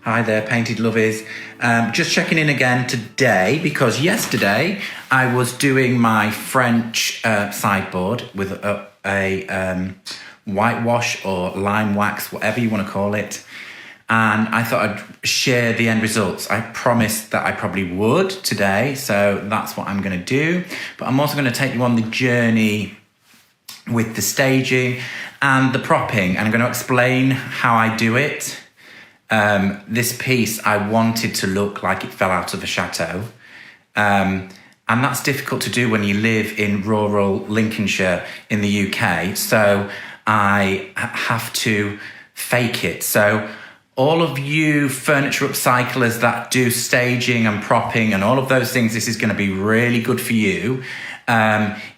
Hi there, painted lovies. Just checking in again today because yesterday I was doing my French sideboard with a whitewash or lime wax, whatever you want to call it. And I thought I'd share the end results. I promised that I probably would today, so that's what I'm going to do. But I'm also going to take you on the journey with the staging and the propping, and I'm going to explain how I do it. This piece I wanted to look like it fell out of a chateau, and that's difficult to do when you live in rural Lincolnshire in the UK, so I have to fake it. So all of you furniture upcyclers that do staging and propping and all of those things, this is going to be really good for you.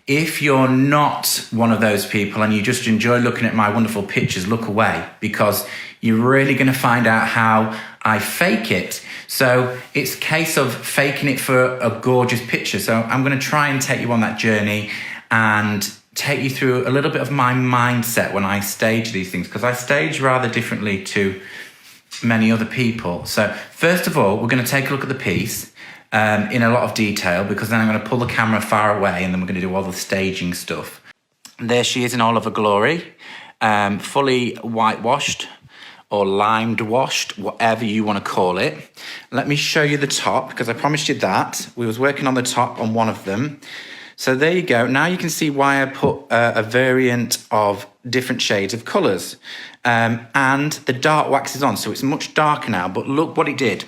If you're not one of those people and you just enjoy looking at my wonderful pictures, look away, because you're really going to find out how I fake it. So it's a case of faking it for a gorgeous picture. So I'm going to try and take you on that journey and take you through a little bit of my mindset when I stage these things, because I stage rather differently to many other people. So first of all, we're going to take a look at the piece in a lot of detail, because then I'm going to pull the camera far away and then we're going to do all the staging stuff. There she is in all of her glory, fully whitewashed or limed washed, whatever you want to call it. Let me show you the top, because I promised you that. We was working on the top on one of them. So there you go. Now you can see why I put a variant of different shades of colours. And the dark wax is on, so it's much darker now, but look what it did.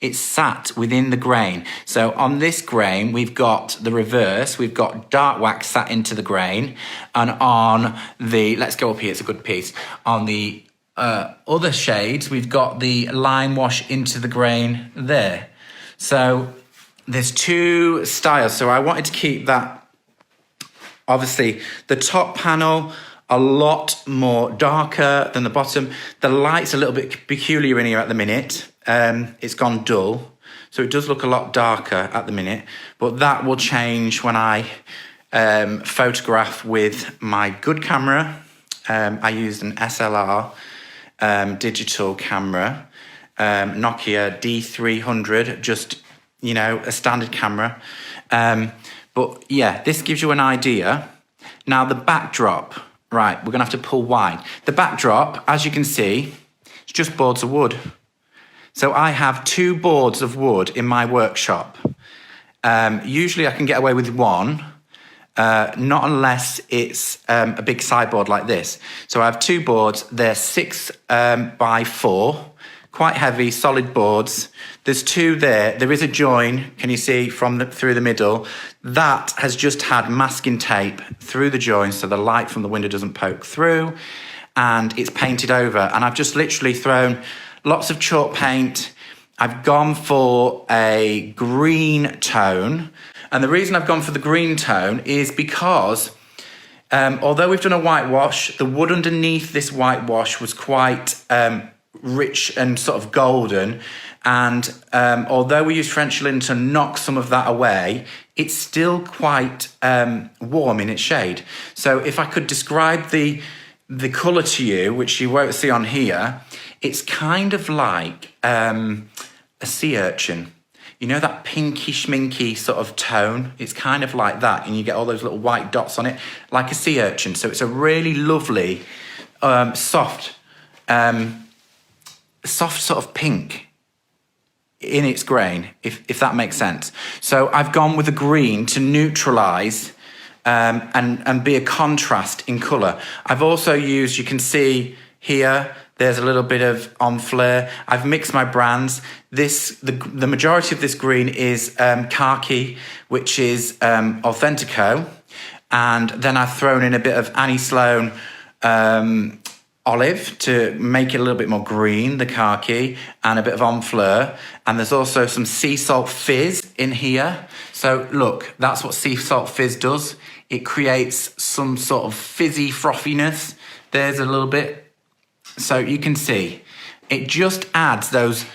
It sat within the grain. So on this grain, we've got the reverse. We've got dark wax sat into the grain. And on the, let's go up here, it's a good piece. On the other shades, we've got the lime wash into the grain there. So there's two styles. So I wanted to keep that, obviously, the top panel a lot more darker than the bottom. The light's a little bit peculiar in here at the minute. It's gone dull, so it does look a lot darker at the minute, but that will change when I photograph with my good camera. I used an SLR digital camera, Nokia D300, just, you know, a standard camera. But yeah, this gives you an idea. Now the backdrop, right, we're gonna have to pull wide. The backdrop, as you can see, it's just boards of wood. So I have 2 boards of wood in my workshop. Usually I can get away with one, not unless it's a big sideboard like this. So I have 2 boards, they're 6 by 4, quite heavy, solid boards. There's 2 there. There is a join, can you see, through the middle. That has just had masking tape through the join so the light from the window doesn't poke through, and it's painted over. And I've just literally thrown lots of chalk paint. I've gone for a green tone. And the reason I've gone for the green tone is because although we've done a whitewash, the wood underneath this whitewash was quite rich and sort of golden. And although we used French linen to knock some of that away, it's still quite warm in its shade. So if I could describe the colour to you, which you won't see on here, it's kind of like a sea urchin. You know that pinkish, minky sort of tone? It's kind of like that, and you get all those little white dots on it, like a sea urchin. So it's a really lovely, soft sort of pink in its grain, if that makes sense. So I've gone with a green to neutralise and be a contrast in colour. I've also used, you can see here, there's a little bit of enfleur. I've mixed my brands. The majority of this green is khaki, which is Authentico. And then I've thrown in a bit of Annie Sloan olive to make it a little bit more green, the khaki, and a bit of enfleur. And there's also some sea salt fizz in here. So look, that's what sea salt fizz does. It creates some sort of fizzy frothiness. There's a little bit. So you can see, it just adds those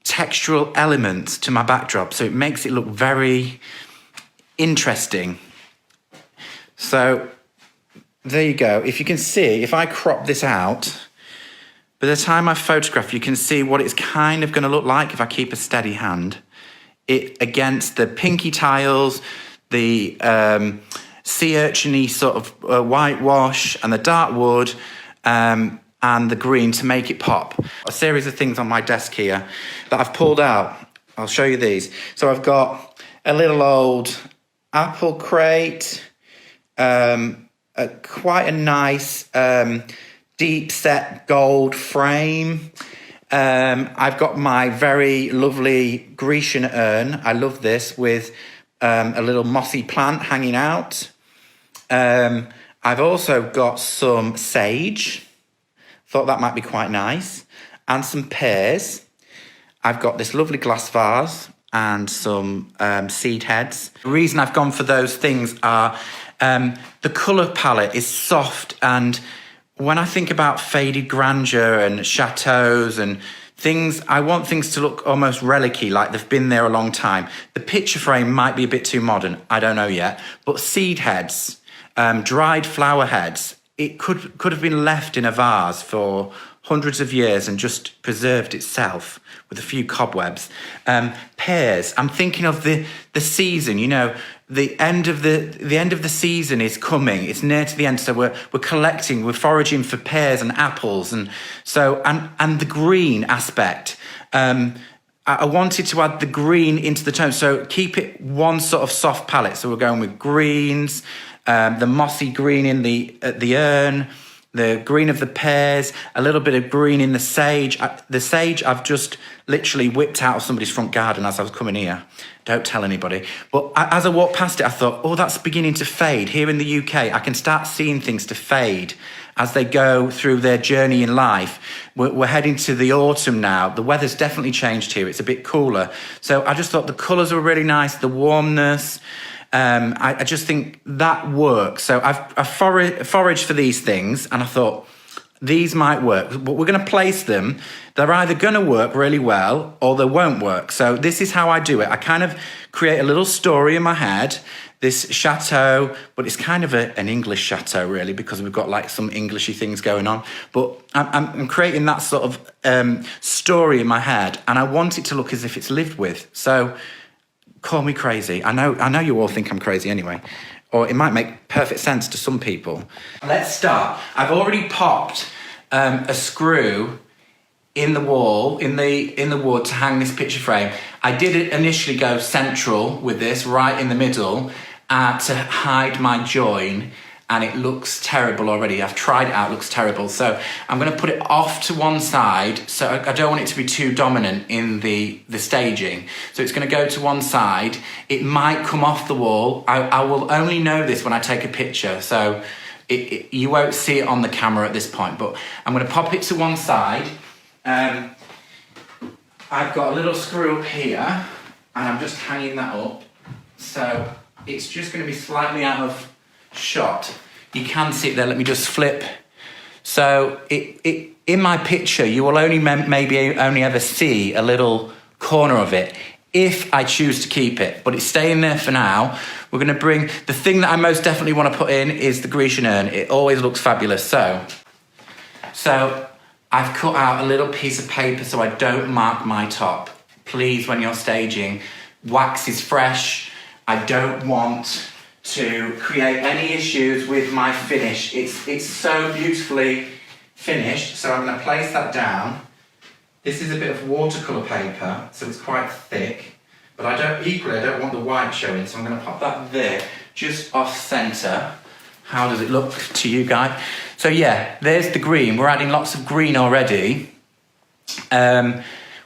textural elements to my backdrop. So it makes it look very interesting. So there you go. If you can see, if I crop this out, By the time I photograph, you can see what it's kind of going to look like if I keep a steady hand. It against the pinky tiles, the sea urchin-y sort of whitewash and the dark wood and the green to make it pop. A series of things on my desk here that I've pulled out. I'll show you these. So I've got a little old apple crate, quite a nice deep set gold frame. I've got my very lovely Grecian urn. I love this with a little mossy plant hanging out. I've also got some sage. Thought that might be quite nice. And some pears. I've got this lovely glass vase and some seed heads. The reason I've gone for those things are the colour palette is soft, and when I think about faded grandeur and chateaus and things, I want things to look almost relic-y, like they've been there a long time. The picture frame might be a bit too modern, I don't know yet, but seed heads, dried flower heads, it could have been left in a vase for hundreds of years and just preserved itself with a few cobwebs. Pears, I'm thinking of the season, you know, the end of the season is coming. It's near to the end, so we're collecting, we're foraging for pears and apples, and so and the green aspect. I wanted to add the green into the tone, so keep it one sort of soft palette. So we're going with greens, the mossy green in the urn, the green of the pears, a little bit of green in the sage. The sage I've just literally whipped out of somebody's front garden as I was coming here. Don't tell anybody. But as I walked past it, I thought, oh, that's beginning to fade. Here in the UK, I can start seeing things to fade as they go through their journey in life. We're heading to the autumn now. The weather's definitely changed here. It's a bit cooler. So I just thought the colours were really nice, the warmness. I just think that works. So I've foraged for these things, and I thought these might work. But we're going to place them. They're either going to work really well or they won't work. So this is how I do it. I kind of create a little story in my head. This chateau, but it's kind of an English chateau really, because we've got like some Englishy things going on. But I'm creating that sort of story in my head, and I want it to look as if it's lived with. So call me crazy. I know you all think I'm crazy anyway, or it might make perfect sense to some people. Let's start. I've already popped a screw in the wall, in the wood to hang this picture frame. I did initially go central with this, right in the middle, to hide my join, and it looks terrible already. I've tried it out, it looks terrible. So I'm going to put it off to one side, so I don't want it to be too dominant in the staging. So it's going to go to one side. It might come off the wall. I will only know this when I take a picture, so you won't see it on the camera at this point, but I'm going to pop it to one side. I've got a little screw up here, and I'm just hanging that up. So it's just going to be slightly out of shot. You can see it there. Let me just flip. So in my picture, you will only maybe only ever see a little corner of it if I choose to keep it, but it's staying there for now. We're going to bring the thing that I most definitely want to put in is the Grecian urn. It always looks fabulous. So I've cut out a little piece of paper so I don't mark my top. Please, when you're staging, wax is fresh. I don't want to create any issues with my finish. It's so beautifully finished, so I'm going to place that down. This is a bit of watercolour paper, so it's quite thick, but I don't want the white showing, so I'm going to pop that there, just off centre. How does it look to you guys? So yeah, there's the green. We're adding lots of green already.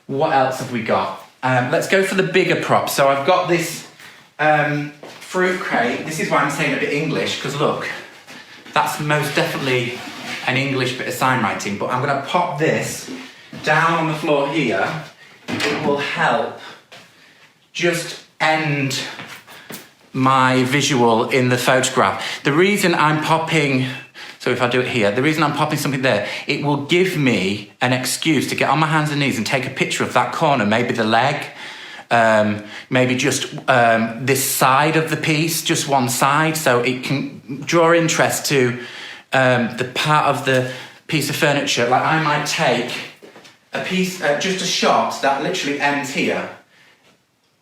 What else have we got? Let's go for the bigger prop. So I've got this fruit crate. This is why I'm saying a bit English, because look, that's most definitely an English bit of sign writing, but I'm going to pop this down on the floor here. It will help just end my visual in the photograph. The reason I'm popping, so if I do it here, the reason I'm popping something there, it will give me an excuse to get on my hands and knees and take a picture of that corner, maybe the leg, maybe just this side of the piece, just one side, so it can draw interest to the part of the piece of furniture, like I might take a piece, just a shot that literally ends here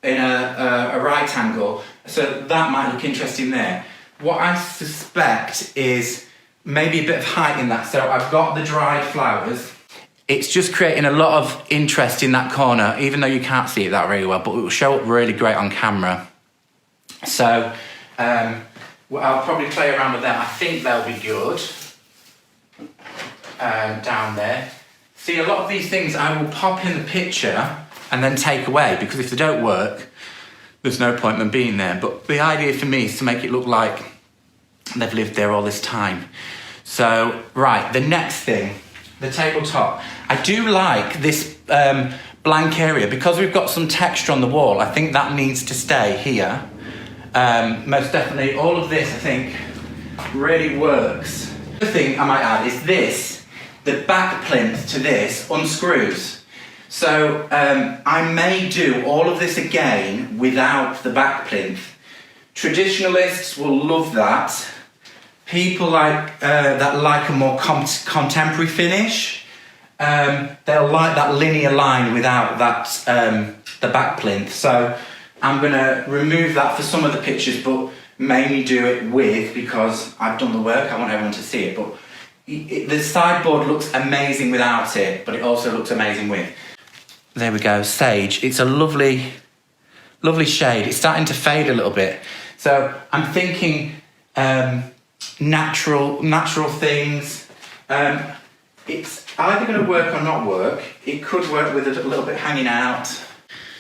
in a right angle, so that might look interesting there. What I suspect is maybe a bit of height in that, so I've got the dried flowers. It's just creating a lot of interest in that corner, even though you can't see it that really well, but it will show up really great on camera. So well, I'll probably play around with them. I think they'll be good down there. See, a lot of these things I will pop in the picture and then take away, because if they don't work, there's no point in them being there. But the idea for me is to make it look like they've lived there all this time. So, right, the next thing, the tabletop. I do like this blank area, because we've got some texture on the wall. I think that needs to stay here. Most definitely, all of this, I think, really works. The thing I might add is this. The back plinth to this unscrews. So I may do all of this again without the back plinth. Traditionalists will love that. People that like a more contemporary finish, they'll like that linear line without that the back plinth. So I'm going to remove that for some of the pictures, but mainly do it with, because I've done the work, I want everyone to see it. But the sideboard looks amazing without it, but it also looks amazing with. There we go, sage. It's a lovely, lovely shade. It's starting to fade a little bit. So I'm thinking natural things. It's either going to work or not work. It could work with a little bit hanging out.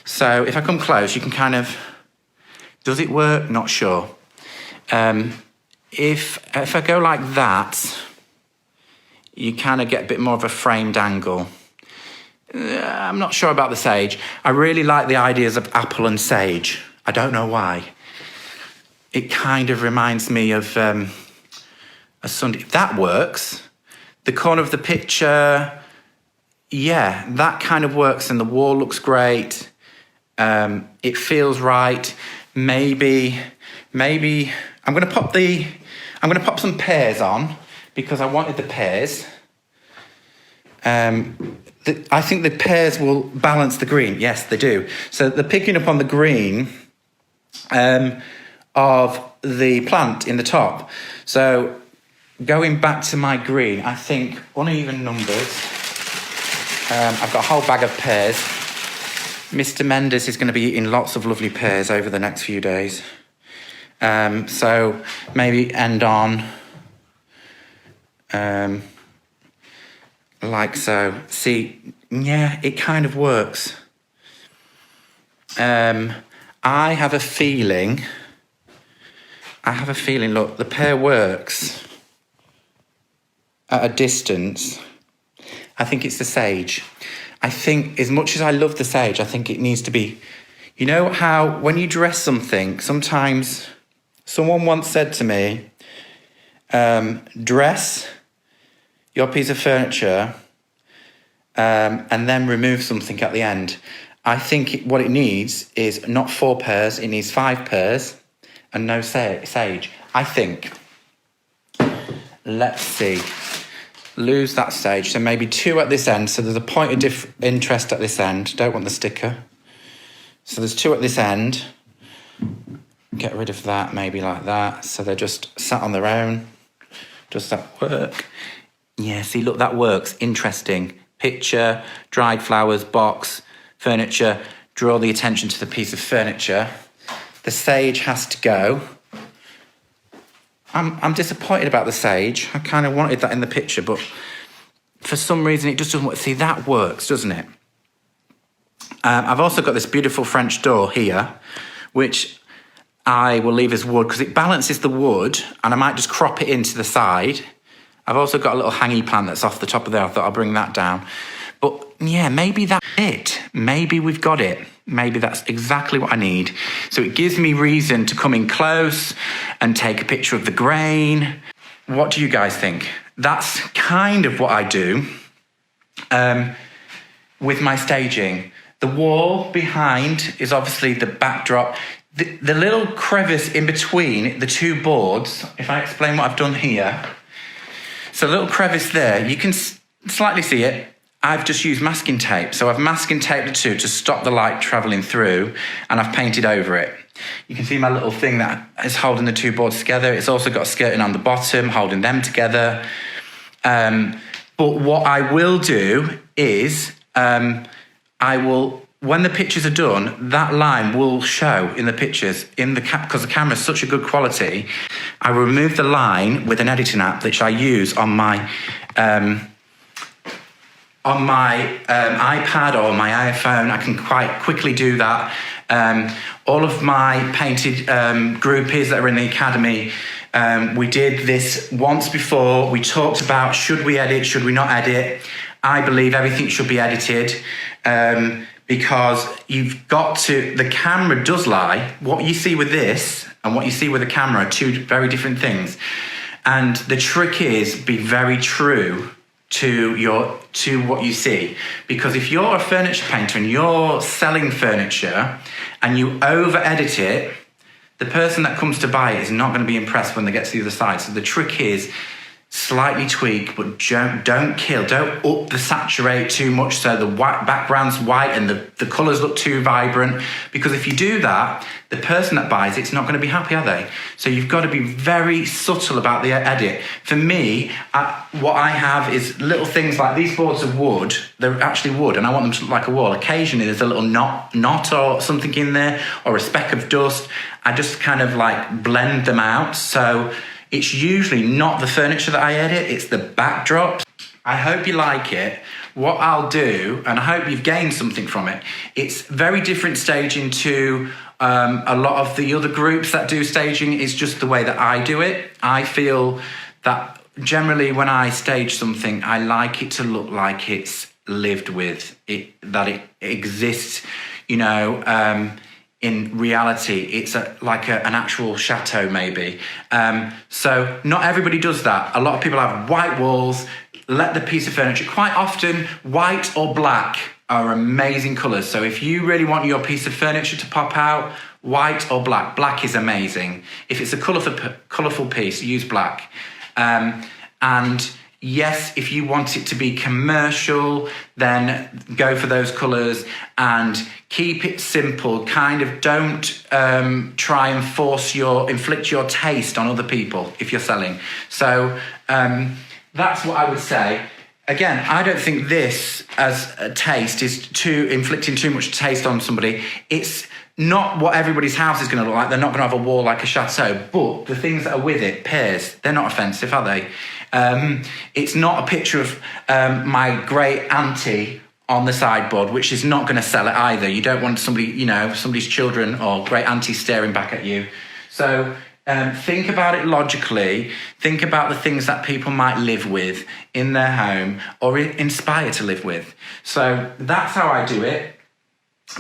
So if I come close, you can kind of, does it work? Not sure. If I go like that, you kind of get a bit more of a framed angle. I'm not sure about the sage. I really like the ideas of apple and sage. I don't know why. It kind of reminds me of a Sunday. That works. The corner of the picture, yeah, that kind of works, and the wall looks great. It feels right. Maybe I'm going to pop some pears on, because I wanted the pears. I think the pears will balance the green. Yes, they do. So they're picking up on the green of the plant in the top. So going back to my green, I think uneven numbers. I've got a whole bag of pears. Mr. Mendes is going to be eating lots of lovely pears over the next few days. So maybe end on like so. See, yeah, it kind of works. I have a feeling, look, the pear works at a distance. I think it's the sage. I think, as much as I love the sage, I think it needs to be, you know how when you dress something, sometimes someone once said to me, dress your piece of furniture and then remove something at the end. I think what it needs is not 4 pears, it needs 5 pears and no sage. I think, let's see, lose that sage, so maybe 2 at this end, so there's a point of interest at this end. Don't want the sticker. So there's 2 at this end. Get rid of that, maybe like that, so they're just sat on their own. Does that work? Yeah, see, look, that works. Interesting. Picture, dried flowers, box, furniture. Draw the attention to the piece of furniture. The sage has to go. I'm disappointed about the sage. I kind of wanted that in the picture, but for some reason it just doesn't work. See, that works, doesn't it? I've also got this beautiful French door here, which I will leave as wood because it balances the wood, and I might just crop it into the side. I've also got a little hanging plant that's off the top of there. I thought I'll bring that down. But yeah, maybe that's it. Maybe we've got it. Maybe that's exactly what I need. So it gives me reason to come in close and take a picture of the grain. What do you guys think? That's kind of what I do with my staging. The wall behind is obviously the backdrop. The little crevice in between the 2 boards, if I explain what I've done here. So a little crevice there. You can slightly see it. I've just used masking tape. So I've masking taped the two to stop the light travelling through, and I've painted over it. You can see my little thing that is holding the two boards together. It's also got skirting on the bottom, holding them together. But what I will do is, when the pictures are done, that line will show in the pictures, because the camera is such a good quality. I will remove the line with an editing app, which I use on my iPad or my iPhone. I can quite quickly do that. All of my painted groupies that are in the academy, we did this once before. We talked about, should we edit, should we not edit? I believe everything should be edited, because you've got to, the camera does lie. What you see with this and what you see with the camera are two very different things. And the trick is, be very true to what you see, because if you're a furniture painter and you're selling furniture and you over edit it, the person that comes to buy it is not going to be impressed when they get to the other side. So the trick is slightly tweak, but don't kill. Don't up the saturate too much so the white background's white and the colours look too vibrant, because if you do that, the person that buys it's not going to be happy, are they? So you've got to be very subtle about the edit. For me, what I have is little things like these boards are wood. They're actually wood, and I want them to look like a wall. Occasionally there's a little knot or something in there, or a speck of dust. I just kind of like blend them out. So it's usually not the furniture that I edit, it's the backdrops. I hope you like it. What I'll do, and I hope you've gained something from it, it's very different staging to a lot of the other groups that do staging. Is just the way that I do it. I feel that generally when I stage something, I like it to look like it's lived with, that it exists, in reality. It's like an actual chateau, maybe. So not everybody does that. A lot of people have white walls. Let the piece of furniture, quite often white or black are amazing colours. So if you really want your piece of furniture to pop out, white or black. Black is amazing. If it's a colourful piece, use black. And yes, if you want it to be commercial, then go for those colours and keep it simple. Kind of don't try and inflict your taste on other people if you're selling. So that's what I would say. Again, I don't think this as a taste is inflicting too much taste on somebody. It's not what everybody's house is going to look like. They're not going to have a wall like a chateau, but the things that are with it, pears, they're not offensive, are they? It's not a picture of my great auntie on the sideboard, which is not going to sell it either. You don't want somebody's children or great auntie staring back at you. So think about it logically. Think about the things that people might live with in their home or inspire to live with. So that's how I do it.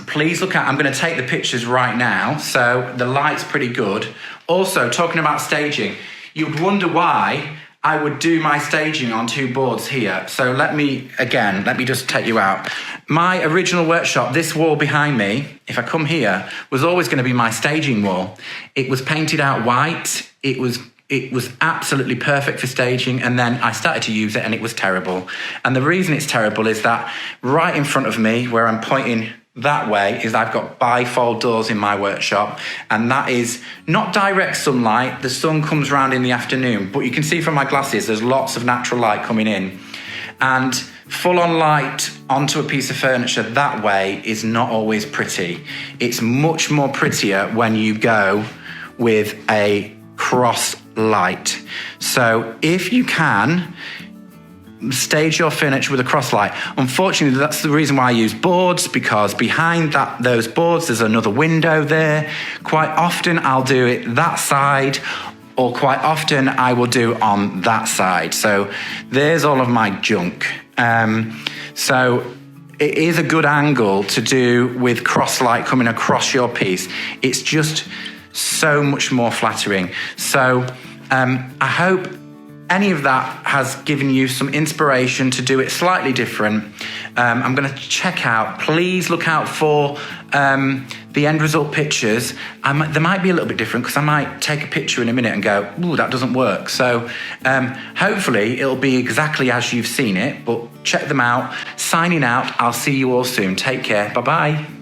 Please look at, I'm going to take the pictures right now. So the light's pretty good. Also, talking about staging, you'd wonder why I would do my staging on two boards here. So let me just take you out. My original workshop, this wall behind me, if I come here, was always going to be my staging wall. It was painted out white. It was absolutely perfect for staging, and then I started to use it and it was terrible. And the reason it's terrible is that right in front of me, where I'm pointing that way, is I've got bifold doors in my workshop, and that is not direct sunlight. The sun comes round in the afternoon, but you can see from my glasses there's lots of natural light coming in, and full-on light onto a piece of furniture that way is not always pretty. It's much more prettier when you go with a cross light. So if you can, stage your furniture with a cross light. Unfortunately, that's the reason why I use boards, because behind those boards there's another window there. Quite often I'll do it that side, or quite often I will do on that side. So there's all of my junk. So it is a good angle to do with cross light coming across your piece. It's just so much more flattering. So I hope any of that has given you some inspiration to do it slightly different, I'm going to check out. Please look out for the end result pictures. They might be a little bit different because I might take a picture in a minute and go, ooh, that doesn't work. So hopefully it'll be exactly as you've seen it, but check them out. Signing out. I'll see you all soon. Take care. Bye-bye.